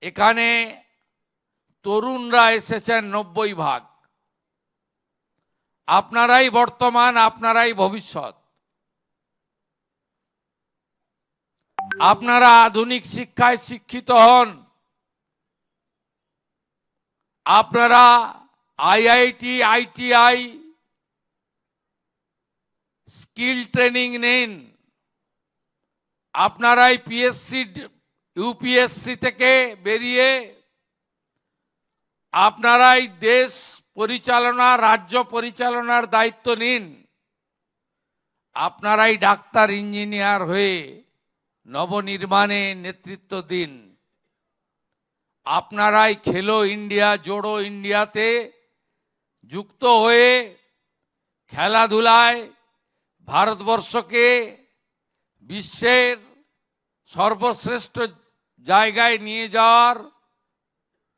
এখানে তরুণরা এসেছেন 90%। আপনারাই বর্তমান, আপনারাই ভবিষ্যৎ। আপনারা আধুনিক শিক্ষায় শিক্ষিত হন, আপনারা আইআইটি, আইটিআই স্কিল ট্রেনিং নিন, আপনারাই পিএসসি, ইউপিএসসি থেকে বেরিয়ে আপনারাই দেশ পরিচালনা, রাজ্য পরিচালনার দায়িত্ব নিন, আপনারাই ডাক্তার, ইঞ্জিনিয়ার হয়ে নবনির্মাণে নেতৃত্ব দিন, আপনারাই খেলো ইন্ডিয়া, জোড়ো ইন্ডিয়াতে যুক্ত হয়ে খেলাধুলায় ভারতবর্ষকে বিশ্বের সর্বশ্রেষ্ঠ জায়গায় নিয়ে যাওয়ার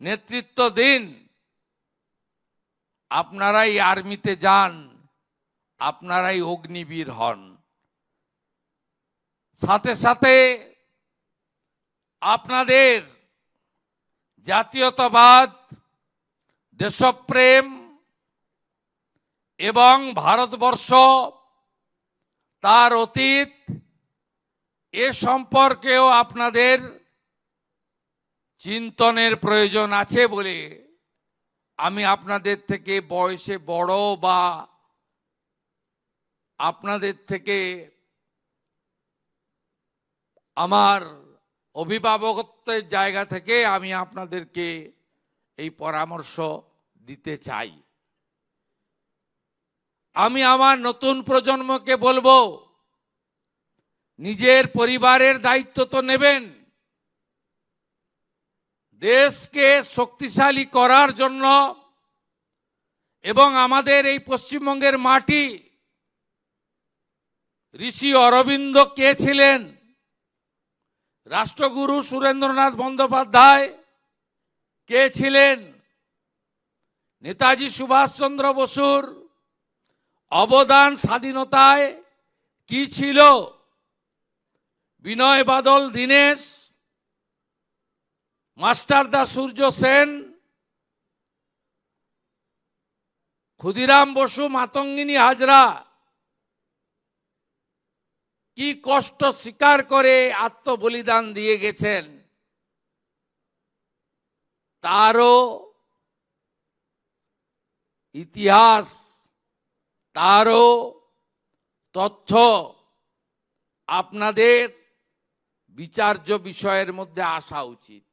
নেতৃত্ব দিন। আপনারাই আর্মিতে যান, আপনারাই অগ্নিবীর হন। সাথে সাথে আপনাদের জাতীয়তাবাদ, দেশপ্রেম এবং ভারতবর্ষ, তার অতীত, এ সম্পর্কেও আপনাদের চিন্তনের প্রয়োজন আছে বলে আমি আপনাদের থেকে বয়সে বড় বা আপনাদের থেকে আমার অভিভাবকত্বের জায়গা থেকে আমি আপনাদেরকে এই পরামর্শ দিতে চাই। আমি আমার নতুন প্রজন্মকে বলবো, নিজের পরিবারের দায়িত্ব তো নেবেন, দেশকে শক্তিশালী করার জন্য। এবং আমাদের এই পশ্চিমবঙ্গের মাটি, ঋষি অরবিন্দ কে ছিলেন? রাষ্ট্রগুরু সুরেন্দ্রনাথ বন্দ্যোপাধ্যায় কে ছিলেন? নেতাজি সুভাষচন্দ্র বসুর অবদান স্বাধীনতায় কি ছিল? বিনয় বাদল দীনেশ, মাস্টারদা সূর্য সেন, ক্ষুদিরাম বসু, মাতঙ্গিনী হাজরা কি কষ্ট স্বীকার করে আত্মবলিদান দিয়ে গেছেন, তারও ইতিহাস, তারও তথ্য আপনাদের বিচার্য বিষয়ের মধ্যে আসা উচিত।